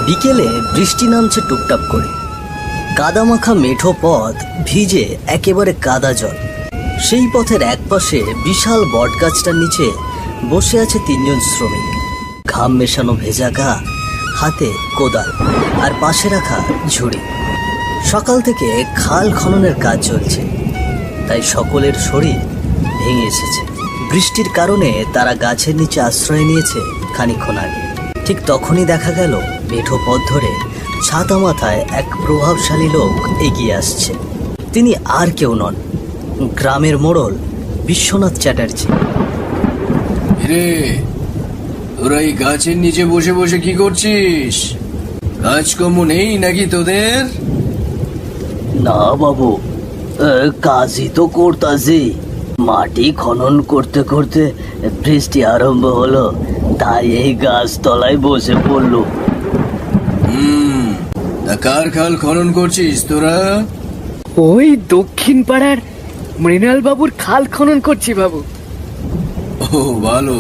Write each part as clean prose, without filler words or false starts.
বিকেলে বৃষ্টি নামছে টুপটাপ করে। কাদামাখা মেঠো পথ ভিজে একেবারে কাদা জল। সেই পথের একপাশে বিশাল বটগাছটার নিচে বসে আছে তিনজন শ্রমিক। ঘাম মেশানো ভেজা গা, হাতে কোদাল আর পাশে রাখা ঝুড়ি। সকাল থেকে খাল খননের কাজ চলছে, তাই সকলের শরীর ভেঙে এসেছে। বৃষ্টির কারণে তারা গাছের নিচে আশ্রয় নিয়েছে খানিকক্ষণ আগে। ঠিক তখনই দেখা গেল মেঠো পথ ধরে ছাতা মাথায় এক প্রভাবশালী লোক এগিয়ে আসছে। তিনি আর কেউ নন, গ্রামের মোড়ল বিশ্বনাথ চ্যাটার্জি। রে, তোরা এই গাছের নিচে বসে বসে কি করছিস? কাজকর্ম নেই নাকি তোদের? না বাবু, কাজই তো করতাছি। মাটি খনন করতে করতে বৃষ্টি আরম্ভ হলো, তাই এই গাছ তলায় বসে পড়লো। তা কার খাল খনন করছিস তোরা? ওই দক্ষিণ পাড়ার মৃণাল বাবুর খাল খনন করছি বাবু। ও ভালো,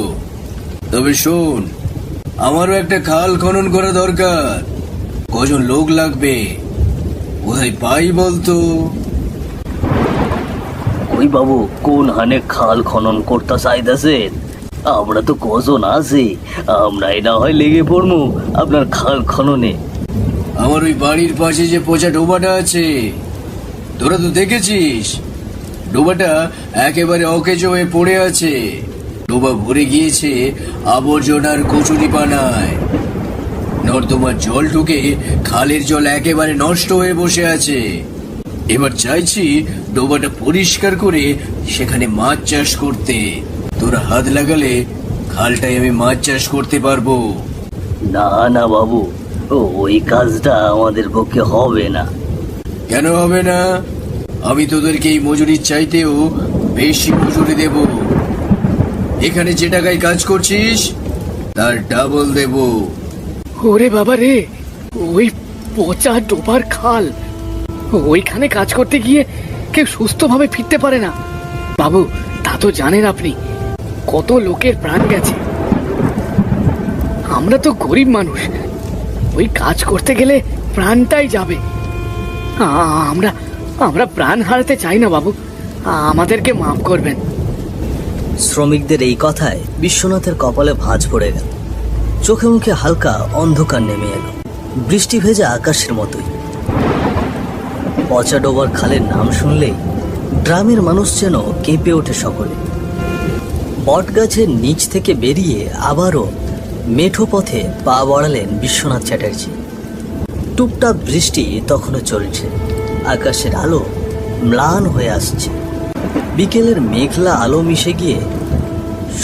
তবে শোন, আমারও একটা খাল খনন করা দরকার। কজন লোক লাগবে? কোথায় পাই বলতো? ওই বাবু, কোন হানে খাল খনন করতে চাইতেছেন? আমরা তো কজন আছি, আমরাই না হয় লেগে পড়বো আপনার খাল খননে। আমার ওই বাড়ির পাশে যে পচা ডোবাটা আছে, তোরা তো দেখেছিস। ডোবাটা একেবারে অকেজো হয়ে পড়ে আছে। ডোবা ভরে গিয়েছে আবর্জনার কচুরি পানায়। নর্দমার জল ঢুকে খালের জল একেবারে নষ্ট হয়ে বসে আছে। এবার চাইছি ডোবাটা পরিষ্কার করে সেখানে মাছ চাষ করতে। তোরা হাত লাগালে খালটায় আমি মাছ চাষ করতে পারবো। না না বাবু, ওই কাজটা আমাদের পক্ষে হবে না। কেন হবে না? আমি তোদেরকে এই মজুরির চাইতেও বেশি মজুরি দেব। এখানে যে টাকায় কাজ করছিস তার ডাবল দেব। ওরে বাবা রে, ওই পচা ডোবার খাল, ওইখানে কাজ করতে গিয়ে কেউ সুস্থভাবে ফিরতে পারে না বাবু। তা তো জানেন আপনি, কত লোকের প্রাণ গেছে। আমরা তো গরিব মানুষ, ওই কাজ করতে গেলে প্রাণটাই যাবে। আমরা আমরা প্রাণ হারাতে চাই না বাবু, আমাদেরকে মাফ করবেন। শ্রমিকদের এই কথায় বিশ্বনাথের কপালে ভাঁজ পড়ে গেল। চোখে মুখে হালকা অন্ধকার নেমে এলো, বৃষ্টি ভেজা আকাশের মতোই। পচা ডোবার খালের নাম শুনলেই গ্রামের মানুষ যেন কেঁপে ওঠে সকলে। বটগাছের নিচ থেকে বেরিয়ে আবারও মেঠো পথে পা বাড়ালেন বিশ্বনাথ চ্যাটার্জি। টুপটাপ বৃষ্টি তখনও চলছে, আকাশের আলো ম্লান হয়ে আসছে। বিকেলের মেঘলা আলো মিশে গিয়ে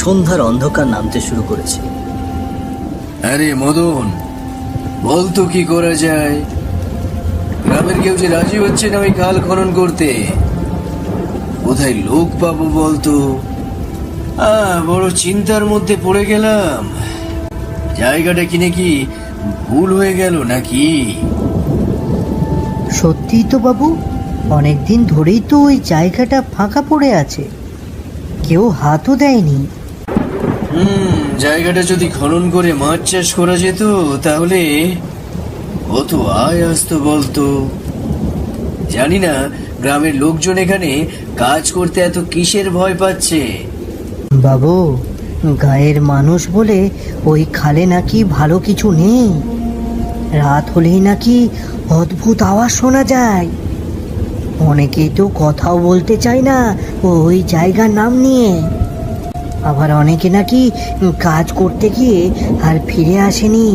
সন্ধ্যার অন্ধকার নামতে শুরু করেছে। আরে মদন, বলতো কি করা যায়? গ্রামের কেউ যে রাজি হচ্ছে না ওই খাল খনন করতে। কোথায় লোক পাবো বলতো? বড় চিন্তার মধ্যে পড়ে গেলাম। জায়গাটা কিনে কি ভুল হয়ে গেল নাকি? সত্যিই তো বাবু, অনেকদিন ধরেই তো ওই জায়গাটা ফাঁকা পড়ে আছে, কেউ হাতও দেয়নি। জায়গাটা যদি খনন করে মাছ চাষ করা যেত তাহলে কত আয় আসতো বলতো। জানি না গ্রামের লোকজন এখানে কাজ করতে এত কিসের ভয় পাচ্ছে। বাবু, গায়ের মানুষ বলে ওই খালে নাকি ভালো কিছু নেই। রাত হলেই নাকি অদ্ভুত আওয়াজ শোনা যায়। অনেকেই তো কথাও বলতে চায় না ওই জায়গার নাম নিয়ে। আবার অনেকে নাকি কাজ করতে গিয়ে আর ফিরে আসেনি।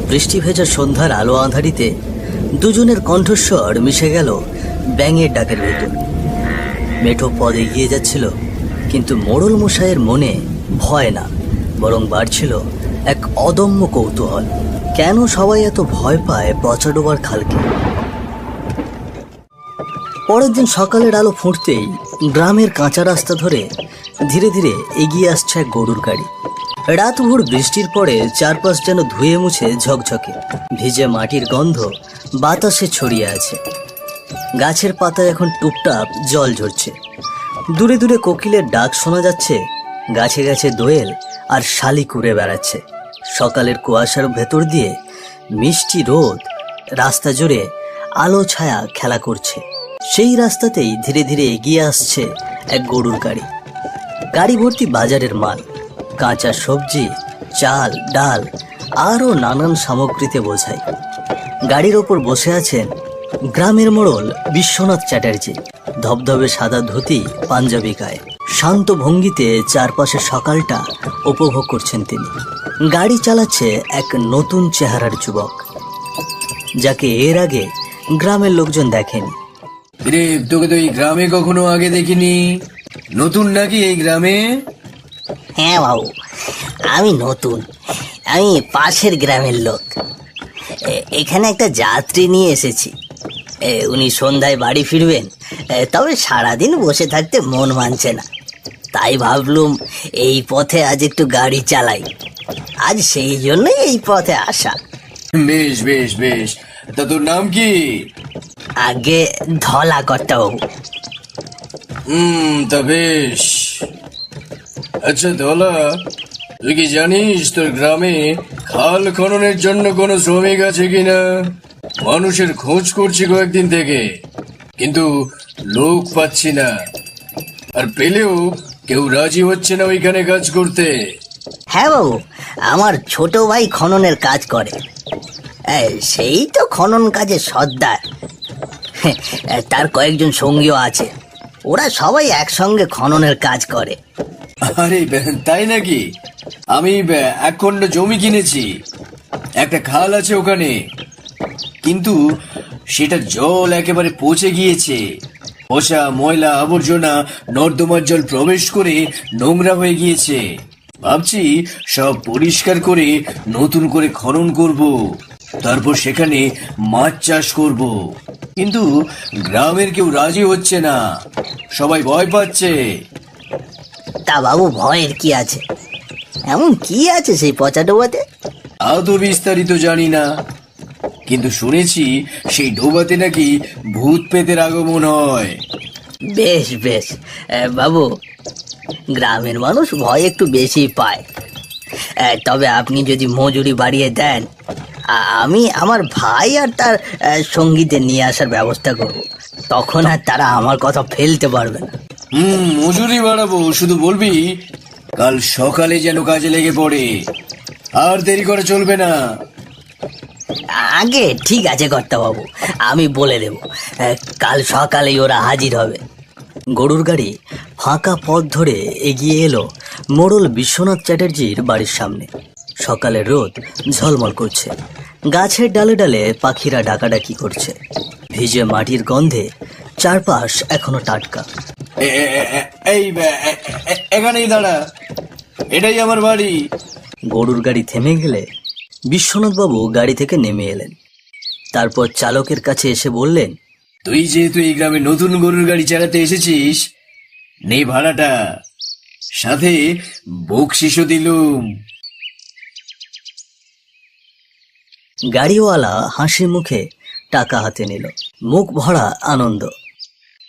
বৃষ্টি ভেজা সন্ধ্যার আলো আঁধারিতে দুজনের কণ্ঠস্বর মিশে গেল ব্যাঙের ডাকের ভেতর। মেঠো পথ এগিয়ে যাচ্ছিল, কিন্তু মোড়ল মশাইয়ের মনে ভয় না, বরং বাড়ছিল এক অদম্য কৌতূহল। কেন সবাই এত ভয় পায় পচা ডোবার খালকে? পরের দিন সকালের আলো ফুটতেই গ্রামের কাঁচা রাস্তা ধরে ধীরে ধীরে এগিয়ে আসছে এক গরুর গাড়ি। রাতভর বৃষ্টির পরে চারপাশ যেন ধুয়ে মুছে ঝকঝকে। ভিজে মাটির গন্ধ বাতাসে ছড়িয়ে আছে। গাছের পাতায় এখন টুপটাপ জল ঝরছে। দূরে দূরে কোকিলের ডাক শোনা যাচ্ছে। গাছে গাছে দোয়েল আর শালিক উড়ে বেড়াচ্ছে। সকালের কুয়াশার ভেতর দিয়ে মিষ্টি রোদ রাস্তা জুড়ে আলো ছায়া খেলা করছে। সেই রাস্তাতেই ধীরে ধীরে এগিয়ে আসছে এক গরুর গাড়ি। গাড়ি ভর্তি বাজারের মাল, কাঁচা সবজি, চাল, ডাল আরও নানান সামগ্রীতে বোঝায়। গাড়ির ওপর বসে আছেন গ্রামের মোড়ল বিশ্বনাথ চ্যাটার্জি। ধবধবে সাদা ধুতি, পাঞ্জাবি গায়ে, শান্ত ভঙ্গিতে চারপাশে সকালটা উপভোগ করছেন তিনি। গাড়ি চালাচ্ছে এক নতুন চেহারার যুবক, যাকে এর আগে গ্রামের লোকজন দেখেনি। রে, তোকে তো এই গ্রামে কখনো আগে দেখিনি। নতুন নাকি এই গ্রামে? হ্যাঁ বাবু, আমি নতুন। আমি পাশের গ্রামের লোক। এখানে একটা যাত্রী নিয়ে এসেছি। উনি সন্ধ্যায় বাড়ি ফিরবেন, তবে সারাদিন বসে থাকতে মন মানছে না। তাই ভাবলুম এই পথে আজ একটু গাড়ি চালাই। আজ সেই জন্যই এই পথে আসা। বেশ বেশ বেশ, তা তোর নাম কি? আগে ধলা কর্তা বাবু। তা বেশ। আচ্ছা ধলা, তুই কি জানিস তোর গ্রামে খাল খননের জন্য কোনো শ্রমিক আছে কিনা? মানুষের খোঁজ করছি কয়েকদিন থেকে, কিন্তু লোক পাচ্ছি না। আর পেলেও কেউ রাজি হচ্ছে না ওইখানে কাজ করতে। হ্যাঁ বাবু, আমার ছোট ভাই খননের কাজ করে। সেই তো খনন কাজে সর্দার। তার কয়েকজন সঙ্গীও আছে, ওরা সবাই একসঙ্গে খননের কাজ করে। আরে তাই নাকি? আমি এক খণ্ড জমি কিনেছি, একটা খাল আছে ওখানে, কিন্তু সেটা জল একেবারে পচে গিয়েছে। পচা ময়লা আবর্জনা নর্দমার জল প্রবেশ করে নোংরা হয়ে গিয়েছে। ভাবছি সব পরিষ্কার করে নতুন করে খনন করব, তারপর সেখানে মাছ চাষ করব। কিন্তু গ্রামের কেউ রাজি হচ্ছে না, সবাই ভয় পাচ্ছে। তা বাবু, ভয়ের কি আছে? এমন কি আছে সেই পচা ডোবাতে? অত বিস্তারিত জানি না, কিন্তু শুনেছি সেই ডোবাতে নাকি ভূত পেতের আগমন হয়। বেশ বেশ বাবু, গ্রামের মানুষ ভয় একটু বেশি পায়। তবে আপনি যদি মজুরি বাড়িয়ে দেন, আমি আমার ভাই আর তার সঙ্গীদের নিয়ে আসার ব্যবস্থা করব। তখন আর তারা আমার কথা ফেলতে পারবে না। মজুরি বাড়াবো, শুধু বলবি কাল সকালে যেন কাজে লেগে পড়ে, আর দেরি করে চলবে না। আগে ঠিক আছে কর্তাবাবু, আমি বলে দেব। কাল সকালেই ওরা হাজির হবে। গরুর গাড়ি ফাঁকা পথ ধরে এগিয়ে এলো মোড়ল বিশ্বনাথ চ্যাটার্জির বাড়ির সামনে। সকালের রোদ ঝলমল করছে, গাছের ডালে ডালে পাখিরা ডাকাডাকি করছে। ভিজে মাটির গন্ধে চারপাশ এখনো টাটকা। এই এখানেই দাঁড়া, এটাই আমার বাড়ি। গরুর গাড়ি থেমে গেলে বিশ্বনাথবাবু গাড়ি থেকে নেমে এলেন। তারপর চালকের কাছে এসে বললেন, তুই যেহেতু এই গ্রামে নতুন গরুর গাড়ি চালাতে এসেছিস, নেই ভাড়াটা, সাথে বকশিসও দিলুম। গাড়িওয়ালা হাসি মুখে টাকা হাতে নিল, মুখ ভরা আনন্দ।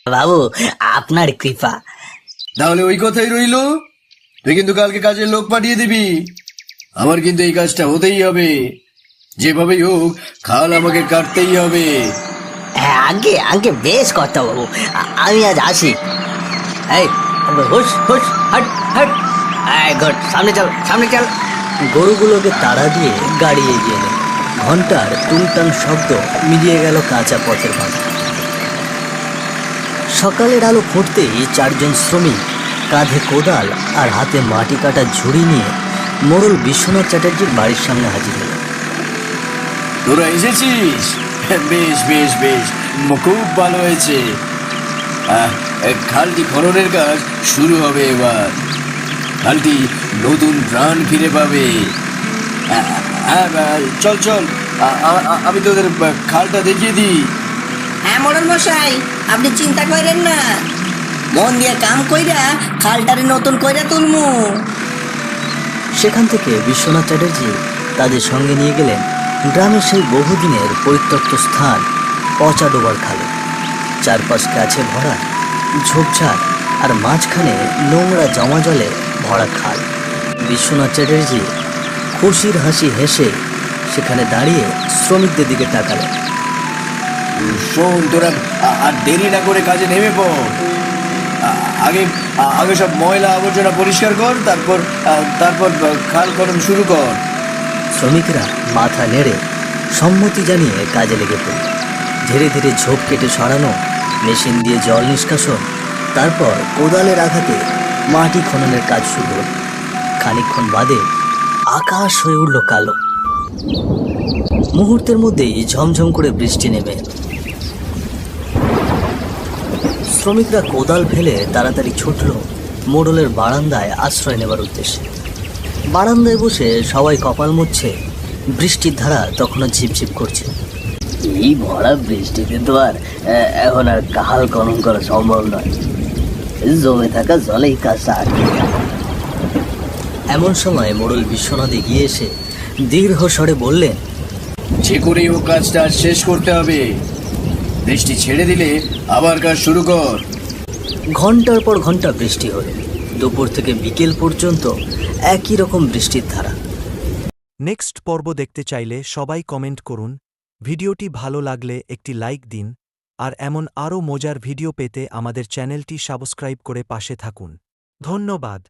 বাবু, আপনার কৃপা। তাহলে ওই কথাই রইল, তুই কিন্তু কালকে কাজের লোক পাঠিয়ে দিবি। আমার কিন্তু এই কাজটা হতেই হবে, যেভাবেই হোক খাল আমাকে কাটতেই হবে। হ্যাঁ, আগে আগে বেশ কথা বাবু, আমি আজ আসি। এই হুশ হুশ, হাট হাট, গুড, সামনে চল সামনে চল। গরুগুলোকে তাড়া দিয়ে গাড়ি এগিয়ে এলো। ঘন্টার টুংটাং শব্দ মিলিয়ে গেল কাঁচা পথের ভাঙা। সকালের আলো ফুটতেই চারজন শ্রমিক কাঁধে কোদাল আর হাতে মাটি কাটা ঝুড়ি নিয়ে মোড়ল বিশ্বনাথ চ্যাটার্জির বাড়ির সামনে হাজির হলো। তোরা এসেছিস? বেশ বেশ বেশ, খুব ভালো হয়েছে। খালটি খননের কাজ শুরু হবে এবার। খালটি নতুন প্রাণ ফিরে পাবে। চল চল, আমি তোদের খালটা দেখিয়ে দিই। হ্যাঁ মোড়ল মশাই, আপনি চিন্তা করেন না, মন দিয়ে কাম কইরা খালটারে নতুন কইরা তুলমু। সেখান থেকে বিশ্বনাথ চ্যাটার্জি তাদের সঙ্গে নিয়ে গেলেন গ্রামের সেই বহুদিনের পরিত্যক্ত স্থান পচা ডোবার খালে। চারপাশ গাছে ভরা ঝোপঝাড় আর মাঝখানে নোংরা জমা জলে ভরা খাল। বিশ্বনাথ চ্যাটার্জি খুশির হাসি হেসে সেখানে দাঁড়িয়ে শ্রমিকদের দিকে তাকালেন। শোন তোরা, আর দেরি না করে কাজে নেমে পড়। আগে আগে সব ময়লা আবর্জনা পরিষ্কার কর, তারপর তারপর খাল খনন শুরু কর। শ্রমিকরা মাথা নেড়ে সম্মতি জানিয়ে কাজে লেগে পড়ল। ধীরে ধীরে ঝোপ কেটে সরানো, মেশিন দিয়ে জল নিষ্কাশন, তারপর কোদালের আঘাতে মাটি খননের কাজ শুরু হল। খানিকক্ষণ বাদে আকাশ হয়ে উঠল কালো। মুহূর্তের মধ্যেই ঝমঝম করে বৃষ্টি নেমে এলো। শ্রমিকরা কোদাল ফেলে তাড়াতাড়ি ছুটল মোড়লের বারান্দায় আশ্রয় নেবার উদ্দেশ্যে। বারান্দায় বসে সবাই কপাল মুছছে। বৃষ্টির ধারা তখনও ঝিপঝিপ করছে। এই ভরা বৃষ্টিতে তো আর এখন আর কাহাল খনন করা সম্ভব নয়, জমে থাকা জলেই কাজটা আটকে যায়। এমন সময় মোড়ল বিশ্বনাথ এগিয়ে এসে দীর্ঘ স্বরে বললেন, যে করেই ও কাজটা আজ শেষ করতে হবে। বৃষ্টি ছেড়ে দিলে আবার কাজ শুরু কর। ঘন্টার পর ঘন্টা বৃষ্টি হলো। দুপুর থেকে বিকেল পর্যন্ত একই রকম বৃষ্টির ধারা। নেক্সট পর্ব দেখতে চাইলে সবাই কমেন্ট করুন, ভিডিওটি ভালো লাগলে একটি লাইক দিন, আর এমন আরও মজার ভিডিও পেতে আমাদের চ্যানেলটি সাবস্ক্রাইব করে পাশে থাকুন। ধন্যবাদ।